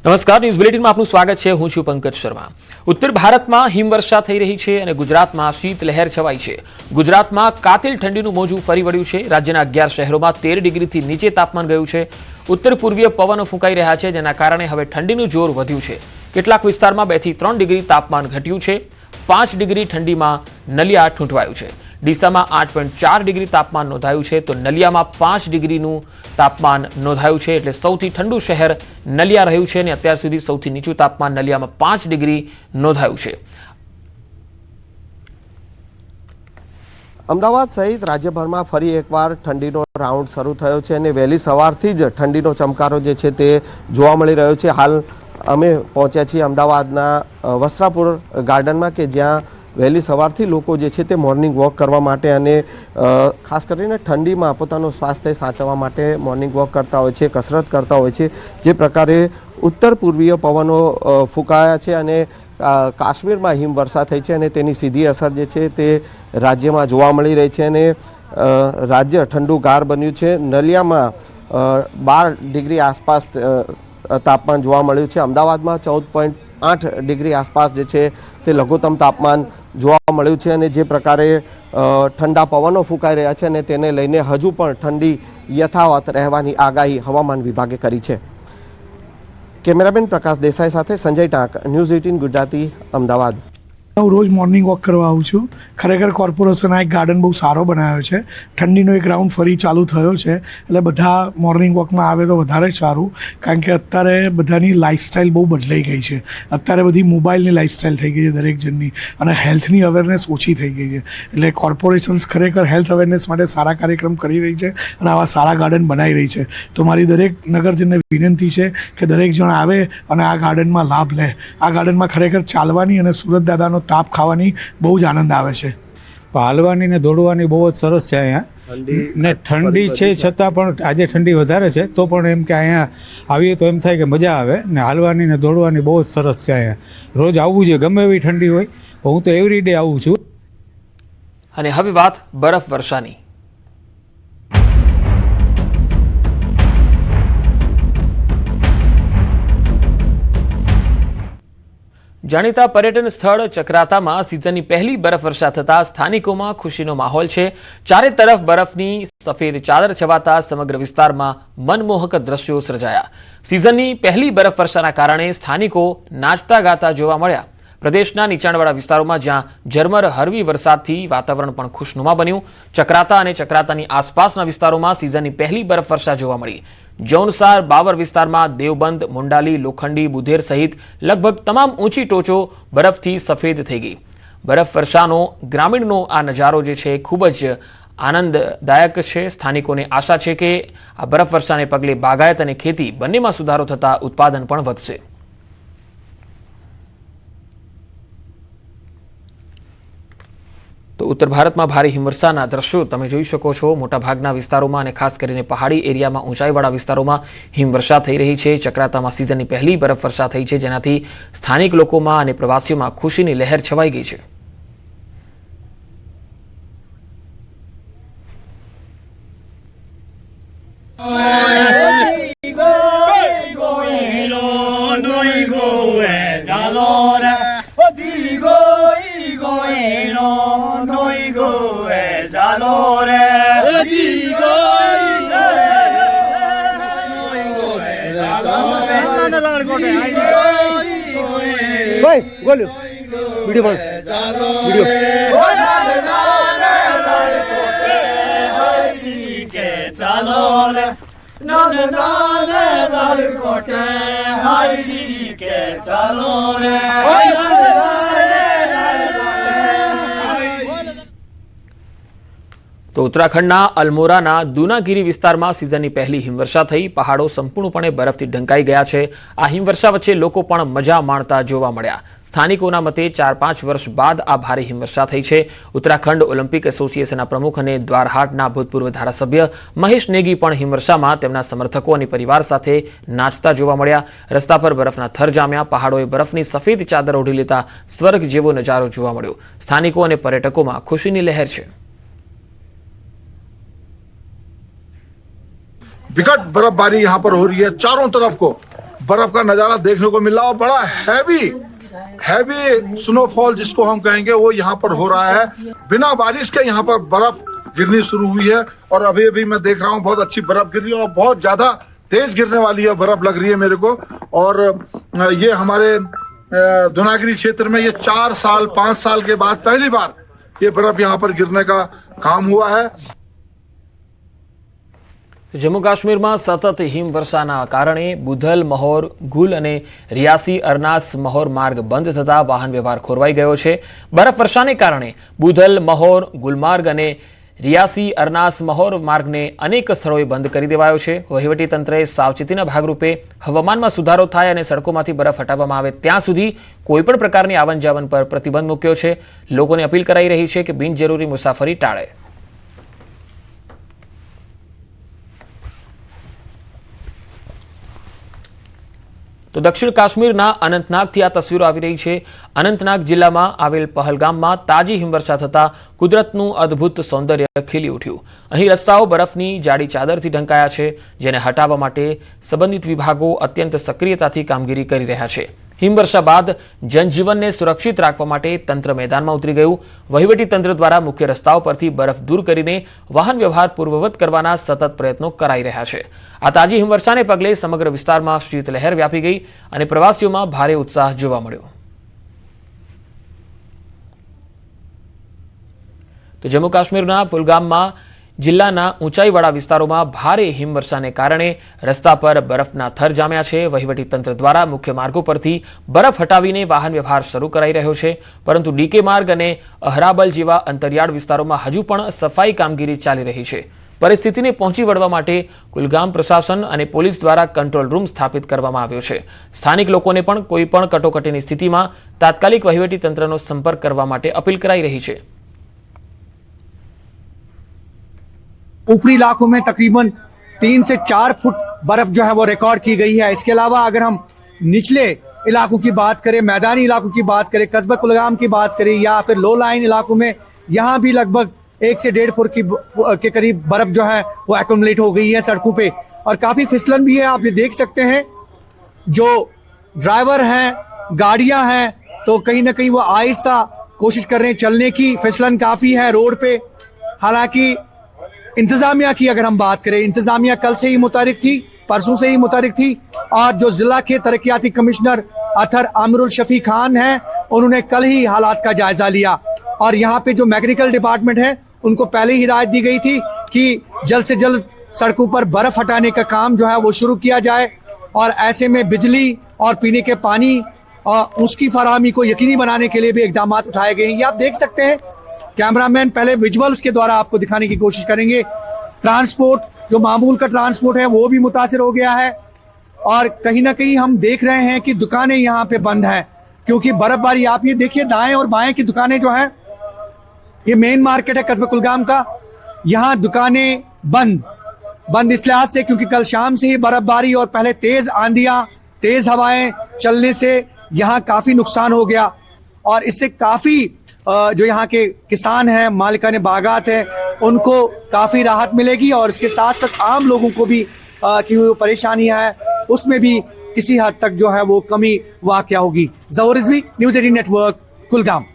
નમસ્કાર, ન્યૂઝ બુલેટિનમાં આપનું સ્વાગત છે। હું છું પંકજ શર્મા। ઉત્તર ભારતમાં હિમવર્ષા થઈ રહી છે અને ગુજરાતમાં શીતલહેર છવાઈ છે। ગુજરાતમાં કાતિલ ઠંડીનું મોજું ફરી વળ્યું છે। રાજ્યના 11 શહેરોમાં 13 ડિગ્રીથી નીચે તાપમાન ગયું છે। ઉત્તર પૂર્વીય પવનો ફૂંકાઈ રહ્યા છે, જેના કારણે હવે ઠંડીનું જોર વધ્યું છે। કેટલાક વિસ્તારમાં 2 થી 3 ડિગ્રી તાપમાન ઘટ્યું છે। 5 ડિગ્રી ઠંડીમાં નલિયા ઠૂંઠવાયું છે। ડીસામાં 8.4 ડિગ્રી તાપમાન નોંધાયું છે, તો નલિયામાં 5 ડિગ્રીનું તાપમાન નોંધાયું છે। એટલે સૌથી ઠંડુ શહેર નલિયા રહ્યું છે અને અત્યાર સુધી સૌથી નીચું તાપમાન નલિયામાં 5 ડિગ્રી નોંધાયું છે। અમદાવાદ સહિત રાજ્યભરમાં ફરી એકવાર ઠંડીનો રાઉન્ડ શરૂ થયો છે અને વહેલી સવારથી જ ઠંડીનો ચમકારો જે છે તે જોવા મળી રહ્યો છે। હાલ અમે પહોંચ્યા છીએ અમદાવાદના વસ્ત્રાપુર ગાર્ડનમાં કે જ્યાં વહેલી સવારથી લોકો જે છે તે મોર્નિંગ વોક કરવા માટે અને ખાસ કરીને ઠંડીમાં પોતાનું સ્વાસ્થ્ય સાચવવા માટે મોર્નિંગ વોક કરતા હોય છે, કસરત કરતા હોય છે। જે પ્રકારે ઉત્તર પૂર્વીય પવનો ફૂંકાયા છે અને કાશ્મીરમાં હિમવર્ષા થઈ છે અને તેની સીધી અસર જે છે તે રાજ્યમાં જોવા મળી રહી છે અને રાજ્ય ઠંડુગાર બન્યું છે। નલિયામાં 12 ડિગ્રી આસપાસ તાપમાન જોવા મળ્યું છે। અમદાવાદમાં 14.8 ડિગ્રી આસપાસ જે છે તે લઘુત્તમ તાપમાન જોવા મળ્યું છે અને જે પ્રકારે ઠંડા પવનો ફૂંકાઈ રહ્યા છે અને તેને લઈને હજુ પણ ઠંડી યથાવત રહેવાની આગાહી હવામાન વિભાગે કરી છે। કેમેરામેન પ્રકાશ દેસાઈ સાથે સંજય ટાંક, ન્યૂઝ 18 ગુજરાતી, અમદાવાદ। હું રોજ મોર્નિંગ વોક કરવા આવું છું। ખરેખર કોર્પોરેશન આ એક ગાર્ડન બહુ સારો બનાવ્યો છે। ઠંડીનો એક રાઉન્ડ ફરી ચાલુ થયો છે, એટલે બધા મોર્નિંગ વોકમાં આવે તો વધારે સારું, કારણ કે અત્યારે બધાની લાઇફસ્ટાઇલ બહુ બદલાઈ ગઈ છે। અત્યારે બધી મોબાઈલની લાઇફસ્ટાઇલ થઈ ગઈ છે દરેક જણની, અને હેલ્થની અવેરનેસ ઓછી થઈ ગઈ છે। એટલે કોર્પોરેશન્સ ખરેખર હેલ્થ અવેરનેસ માટે સારા કાર્યક્રમ કરી રહી છે અને આવા સારા ગાર્ડન બનાવી રહી છે। તો મારી દરેક નગરજનને વિનંતી છે કે દરેક જણ આવે અને આ ગાર્ડનમાં લાભ લે। આ ગાર્ડનમાં ખરેખર ચાલવાની અને સુરત દાદાનો તાપ ખાવાની બહુ જ આનંદ આવે છે। હાલવાની ને દોડવાની બહુ જ સરસ છે અહીંયા, ને ઠંડી છે છતાં પણ આજે ઠંડી વધારે છે તો પણ એમ કે અહીંયા આવીએ તો એમ થાય કે મજા આવે, ને હાલવાની ને દોડવાની બહુ જ સરસ છે અહીંયા। રોજ આવવું જોઈએ, ગમે એવી ઠંડી હોય, હું તો એવરી ડે આવું છું। અને હવે વાત બરફ વર્ષાની। જાણીતા પર્યટન સ્થળ ચક્રાતામાં સિઝનની પહેલી બરફવર્ષા થતા સ્થાનિકોમાં ખુશીનો માહોલ છે। ચારે તરફ બરફની સફેદ ચાદર છવાતા સમગ્ર વિસ્તારમાં મનમોહક દ્રશ્યો સર્જાયા। સિઝનની પહેલી બરફવર્ષાના કારણે સ્થાનિકો નાચતા ગાતા જોવા મળ્યા। પ્રદેશના નીચાણવાળા વિસ્તારોમાં જ્યાં ઝરમર હળવી વરસાદથી વાતાવરણ પણ ખુશનુમા બન્યું। ચક્રાતા અને ચક્રાતાની આસપાસના વિસ્તારોમાં સિઝનની પહેલી બરફવર્ષા જોવા મળી। જૌનસાર, બાબર વિસ્તારમાં દેવબંધ, મુંડાલી, લોખંડી, બુધેર સહિત લગભગ તમામ ઊંચી ટોચો બરફથી સફેદ થઈ ગઈ। બરફવર્ષાનો ગ્રામીણનો આ નજારો જે છે ખૂબ જ આનંદદાયક છે। સ્થાનિકોને આશા છે કે આ બરફવર્ષાને પગલે બાગાયત અને ખેતી બંનેમાં સુધારો થતા ઉત્પાદન પણ વધશે। તો ઉત્તર ભારતમાં ભારે હિમવર્ષાના દ્રશ્યો તમે જોઈ શકો છો। મોટાભાગના વિસ્તારોમાં અને ખાસ કરીને પહાડી એરિયામાં, ઊંચાઈવાળા વિસ્તારોમાં હિમવર્ષા થઈ રહી છે। ચક્રાતામાં સિઝનની પહેલી બરફવર્ષા થઈ છે, જેનાથી સ્થાનિક લોકોમાં અને પ્રવાસીઓમાં ખુશીની લહેર છવાઈ ગઈ છે। તો ઉત્તરાખંડના અલ્મોરાના દુનાગીરી વિસ્તારમાં સિઝનની પહેલી હિમવર્ષા થઈ। પહાડો સંપૂર્ણપણે બરફથી ઢંકાઈ ગયા છે। આ હિમવર્ષા વચ્ચે લોકો પણ મજા માણતા જોવા મળ્યા। સ્થાનિકોના મતે 4-5 વર્ષ બાદ આ ભારે હિમવર્ષા થઈ છે। ઉત્તરાખંડ ઓલિમ્પિક એસોસિએશનના પ્રમુખ અને દ્વારહાટના ભૂતપૂર્વ ધારાસભ્ય મહેશ નેગી પણ હિમવર્ષામાં તેમના સમર્થકો અને પરિવાર સાથે નાચતા જોવા મળ્યા। રસ્તા પર બરફના થર જામ્યા। પહાડોએ બરફની સફેદ ચાદર ઓઢી લેતા સ્વર્ગ જેવો નજારો જોવા મળ્યો। સ્થાનિકો અને પર્યટકોમાં ખુશીની લહેર છે। विकट बर्फबारी यहाँ पर हो रही है। चारों तरफ को बर्फ का नजारा देखने को मिला और बड़ा हैवी स्नोफॉल जिसको हम कहेंगे वो यहाँ पर हो रहा है। बिना बारिश के यहाँ पर बर्फ गिरनी शुरू हुई है और अभी अभी मैं देख रहा हूँ बहुत अच्छी बर्फ गिर रही है और बहुत ज्यादा तेज गिरने वाली है बर्फ लग रही है मेरे को। और ये हमारे धुनागिरी क्षेत्र में ये 4 साल 5 साल के बाद पहली बार ये बर्फ यहाँ पर गिरने का काम हुआ है। जम्मू काश्मीરમાં સતત હિમવર્ષાના કારણે બુધલ મહોર ગુલ અને રિયાસી અરનાસ મહોર માર્ગ બંધ થતા વાહન વ્યવહાર ખોરવાઈ ગયો છે। બરફવર્ષાને કારણે બુધલ મહોર ગુલમાર્ગ અને રિયાસી અરનાસ મહોર માર્ગને અનેક સ્થળોએ બંધ કરી દેવાયો છે। વહીવટીતંત્રએ સાવચેતીના ભાગરૂપે હવામાનમાં સુધારો થાય અને સડકોમાંથી બરફ હટાવવામાં આવે ત્યાં સુધી કોઈપણ પ્રકારની આવન જાવન પર પ્રતિબંધ મૂક્યો છે। લોકોને અપીલ કરાઈ રહી છે કે બિનજરૂરી મુસાફરી ટાળે। તો દક્ષિણ કાશ્મીરના અનંતનાગથી આ તસવીરો આવી રહી છે। અનંતનાગ જિલ્લામાં આવેલ પહલગામમાં તાજી હિમવર્ષા થતા કુદરતનું અદ્ભુત સૌંદર્ય ખીલી ઉઠ્યું। અહીં રસ્તાઓ બરફની જાડી ચાદરથી ઢંકાયા છે, જેને હટાવવા માટે સંબંધિત વિભાગો અત્યંત સક્રિયતાથી કામગીરી કરી રહ્યા છે। હિમવર્ષા બાદ જનજીવનને સુરક્ષિત રાખવા માટે તંત્ર મેદાનમાં ઉતરી ગયું। વહીવટીતંત્ર દ્વારા મુખ્ય રસ્તાઓ પરથી બરફ દૂર કરીને વાહન વ્યવહાર પૂર્વવત કરવાના સતત પ્રયત્નો કરાઈ રહ્યા છે। આ તાજી હિમવર્ષાને પગલે સમગ્ર વિસ્તારમાં શીતલહેર વ્યાપી ગઈ અને પ્રવાસીઓમાં ભારે ઉત્સાહ જોવા મળ્યો। તો જમ્મુ કાશ્મીરના પુલગામમાં જિલ્લાના ઊંચાઈવાળા વિસ્તારોમાં ભારે હિમવર્ષાને કારણે રસ્તા પર બરફના થર જામ્યા છે। વહીવટીતંત્ર દ્વારા મુખ્ય માર્ગો પરથી બરફ હટાવીને વાહન વ્યવહાર શરૂ કરાઈ રહ્યો છે, પરંતુ ડીકે માર્ગ અને અહરાબલ જેવા અંતરિયાળ વિસ્તારોમાં હજુ પણ સફાઈ કામગીરી ચાલી રહી છે। પરિસ્થિતિને પહોંચી વળવા માટે કુલગામ પ્રશાસન અને પોલીસ દ્વારા કંટ્રોલ રૂમ સ્થાપિત કરવામાં આવ્યો છે। સ્થાનિક લોકોને પણ કોઈપણ કટોકટીની સ્થિતિમાં તાત્કાલિક વહીવટીતંત્રનો સંપર્ક કરવા માટે અપીલ કરાઈ રહી છે। ऊपरी इलाकों में तकरीबन 3 से 4 फुट बर्फ जो है वो रिकॉर्ड की गई है। इसके अलावा अगर हम निचले इलाकों की बात करें, मैदानी इलाकों की बात करें, कस्बा कुलगाम की बात करें या फिर लो लाइन इलाकों में, यहाँ भी लगभग 1 से 1.5 फुट के करीब बर्फ जो है वो एक्युमुलेट हो गई है सड़कों पे और काफी फिसलन भी है। आप ये देख सकते हैं जो ड्राइवर हैं, गाड़ियां हैं, तो कहीं ना कहीं वो आहिस्ता कोशिश कर रहे हैं चलने की। फिसलन काफी है रोड पे। हालांकि इंतजामिया की अगर हम बात करें, इंतजामिया कल से ही मुतारिक थी, परसों से ही मुतारिक थी और जो जिला के तरक्याती कमिश्नर अथर आमिरुल शफी खान हैं, उन्होंने कल ही हालात का जायजा लिया और यहाँ पे जो मैकेनिकल डिपार्टमेंट है उनको पहले ही हिदायत दी गई थी कि जल्द से जल्द सड़कों पर बर्फ हटाने का काम जो है वो शुरू किया जाए और ऐसे में बिजली और पीने के पानी और उसकी फराहमी को यकीनी बनाने के लिए भी इकदाम उठाए गए हैं। ये आप देख सकते हैं। कैमरामैन पहले विजुअल्स के द्वारा आपको दिखाने की कोशिश करेंगे। ट्रांसपोर्ट जो मामूल का ट्रांसपोर्ट है वो भी मुतासिर हो गया है और कहीं ना कहीं हम देख रहे हैं कि दुकानें यहाँ पे बंद हैं क्योंकि बर्फबारी। आप ये देखिए दाएं और बाएं की दुकानें जो हैं, ये मेन मार्केट है कस्बा कुलगाम का, यहाँ दुकानें बंद इस लिहाज से क्योंकि कल शाम से ही बर्फबारी और पहले तेज आंधियां, तेज हवाएं चलने से यहाँ काफी नुकसान हो गया और इससे काफी जो यहाँ के किसान हैं, मालिकाने बागात हैं, उनको काफी राहत मिलेगी और इसके साथ साथ आम लोगों को भी की परेशानियां हैं उसमें भी किसी हद तक जो है वो कमी वाक़या होगी। ज़हूर रिज़वी, न्यूज़ 18 नेटवर्क, कुलगाम।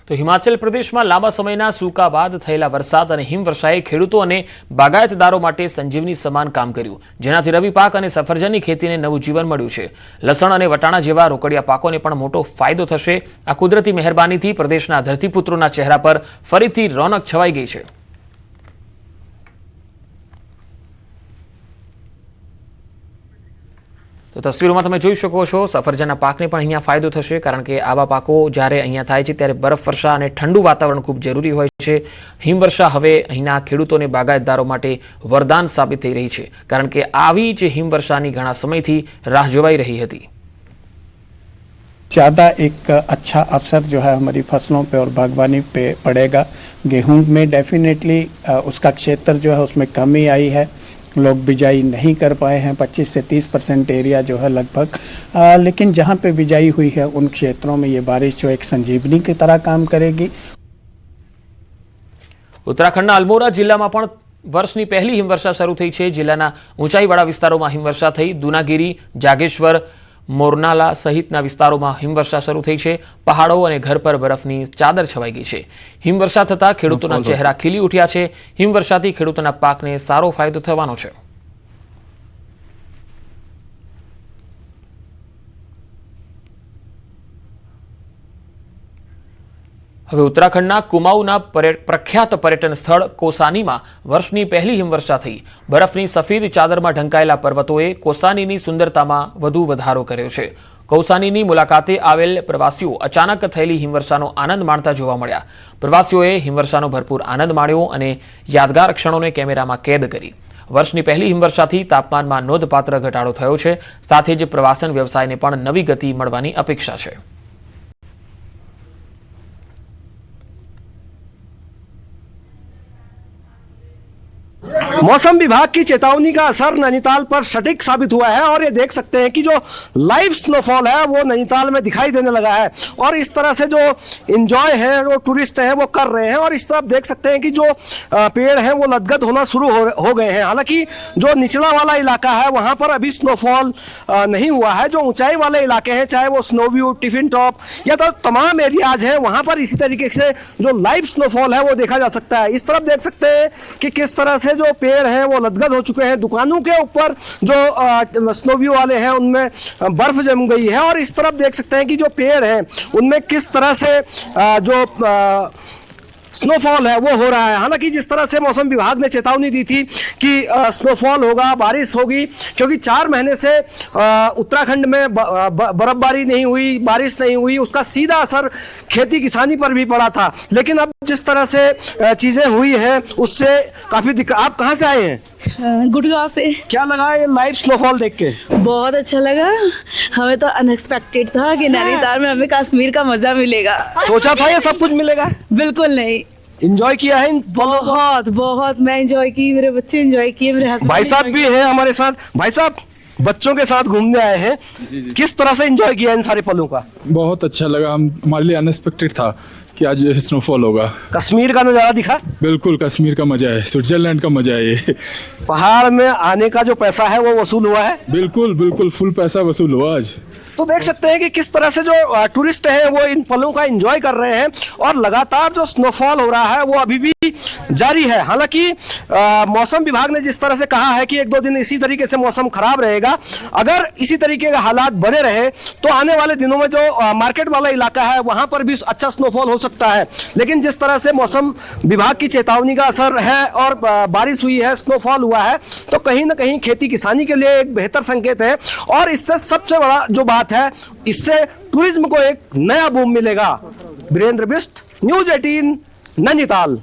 તો હિમાચલ પ્રદેશમાં લાંબા સમયના સૂકા બાદ થયેલા વરસાદ અને હિમવર્ષાએ ખેડૂતો અને બાગાયતદારો માટે સંજીવની સમાન કામ કર્યું, જેનાથી રવિ પાક અને સફરજનની ખેતીને નવું જીવન મળ્યું છે। લસણ અને વટાણા જેવા રોકડિયા પાકોને પણ મોટો ફાયદો થશે। આ કુદરતી મહેરબાનીથી પ્રદેશના ધરતીપુત્રોના ચહેરા પર ફરીથી રોનક છવાઈ ગઈ છે। તો તસવીરોમાં તમે જોઈ શકો છો સફરજનના પાકને પણ અહીંયા ફાયદો થશે કારણ કે આવા પાકો જ્યારે અહીંયા થાય છે ત્યારે બરફવર્ષા અને ઠંડુ વાતાવરણ ખૂબ જરૂરી હોય છે। હિમવર્ષા હવે અહીંના ખેડૂતો અને બાગાયતદારો માટે વરદાન સાબિત થઈ રહી છે કારણ કે આવી જ હિમવર્ષાની ઘણા સમયથી રાહ જોવાઈ રહી હતી। ज़्यादा एक अच्छा असर जो है हमारी फसलों पे और बागवानी पे पड़ेगा। गेहूं में डेफिनेटली उसका क्षेत्र जो है उसमें कमी आई है, लोग बिजाई नहीं कर पाए हैं। 25 से 30% एरिया जो है लगभग, लेकिन जहां पे बिजाई हुई है उन क्षेत्रों में ये बारिश जो एक संजीवनी की तरह काम करेगी। उत्तराखंडના અલ્મોરા જિલ્લામાં પણ વર્ષની પહેલી હિમવર્ષા શરૂ થઈ છે। જિલ્લાના ઊંચાઈવાળા વિસ્તારોમાં હિમવર્ષા થઈ। દુનાગીરી, જાગેશ્વર, મોરનાલા સહિતના વિસ્તારોમાં હિમવર્ષા શરૂ થઈ છે। પહાડો અને ઘર પર બરફની ચાદર છવાઈ ગઈ છે। હિમવર્ષા થતાં ખેડૂતોના ચહેરા ખીલી ઉઠ્યા છે। હિમવર્ષાથી ખેડૂતોના પાકને સારો ફાયદો થવાનો છે। હવે ઉત્તરાખંડના કુમાઉના પ્રખ્યાત પર્યટન સ્થળ કોસાનીમાં વર્ષની પહેલી હિમવર્ષા થઈ। બરફની સફેદ ચાદરમાં ઢંકાયેલા પર્વતોએ કોસાનીની સુંદરતામાં વધુ વધારો કર્યો છે। કૌસાનીની મુલાકાતે આવેલ પ્રવાસીઓ અચાનક થયેલી હિમવર્ષાનો આનંદ માણતા જોવા મળ્યા। પ્રવાસીઓએ હિમવર્ષાનો ભરપૂર આનંદ માણ્યો અને યાદગાર ક્ષણોને કેમેરામાં કેદ કરી। વર્ષની પહેલી હિમવર્ષાથી તાપમાનમાં નોંધપાત્ર ઘટાડો થયો છે। સાથે જ પ્રવાસન વ્યવસાયને પણ નવી ગતિ મળવાની અપેક્ષા છે। मौसम विभाग की चेतावनी का असर नैनीताल पर सटीक साबित हुआ है और ये देख सकते हैं कि जो लाइव स्नोफॉल है वो नैनीताल में दिखाई देने लगा है और इस तरह से जो एंजॉय है वो टूरिस्ट हैं वो कर रहे हैं। और इस तरफ देख सकते हैं कि जो पेड़ हैं वो लदगद होना शुरू हो गए हैं। हालांकि जो निचला वाला इलाका है वहां पर अभी स्नोफॉल नहीं हुआ है। जो ऊंचाई वाले इलाके हैं चाहे वो स्नो व्यू, टिफिन टॉप या तो तमाम एरियाज हैं वहां पर इसी तरीके से जो लाइव स्नोफॉल है वो देखा जा सकता है। इस तरफ देख सकते हैं कि किस तरह से जो पेड़ हैं वो लदगद हो चुके हैं। दुकानों के ऊपर जो स्नो व्यू वाले हैं उनमें बर्फ जम गई है और इस तरफ देख सकते हैं कि जो पेड़ हैं उनमें किस तरह से जो स्नोफॉल है वो हो रहा है। हालांकि जिस तरह से मौसम विभाग ने चेतावनी दी थी कि स्नोफॉल होगा, बारिश होगी, क्योंकि 4 महीने से उत्तराखंड में बर्फबारी नहीं हुई, बारिश नहीं हुई, उसका सीधा असर खेती किसानी पर भी पड़ा था। लेकिन अब जिस तरह से चीजें हुई हैं उससे काफी दिक्कत। आप कहाँ से आए हैं? गुड़गांव से। क्या लगा ये लाइव स्नोफॉल देख के? बहुत अच्छा लगा। हमें तो अनएक्सपेक्टेड था कि नैनीताल में हमें कश्मीर का मजा मिलेगा। सोचा था ये सब कुछ मिलेगा? बिल्कुल नहीं। एंजॉय किया है बहुत बहुत। मैं एंजॉय की, मेरे बच्चे एंजॉय किए, मेरे हस्बैंड। भाई साहब भी हैं हमारे साथ। भाई साहब बच्चों के साथ घूमने आए हैं, किस तरह से एंजॉय किया इन सारे पलों का? बहुत अच्छा लगा। हमारे लिए अनएक्सपेक्टेड था कि आज स्नोफॉल होगा। कश्मीर का नजारा दिखा? बिल्कुल कश्मीर का मजा है, स्विट्जरलैंड का मजा है ये। पहाड़ में आने का जो पैसा है वो वसूल हुआ है? बिल्कुल बिल्कुल फुल पैसा वसूल हुआ आज। तो देख सकते हैं कि किस तरह से जो टूरिस्ट हैं वो इन पलों का एंजॉय कर रहे हैं और लगातार जो स्नोफॉल हो रहा है वो अभी भी जारी है। हालांकि मौसम विभाग ने जिस तरह से कहा है कि 1-2 दिन इसी तरीके से मौसम खराब रहेगा, अगर इसी तरीके के हालात बने रहे तो आने वाले दिनों में जो मार्केट वाला इलाका है वहां पर भी अच्छा स्नोफॉल हो सकता है। लेकिन जिस तरह से मौसम विभाग की चेतावनी का असर है और बारिश हुई है, स्नोफॉल हुआ है, तो कहीं ना कहीं खेती किसानी के लिए एक बेहतर संकेत है। और इससे सबसे बड़ा जो बात है, इससे टूरिज्म को एक नया बूम मिलेगा। वीरेंद्र बिष्ट, न्यूज़ 18 नैनीताल।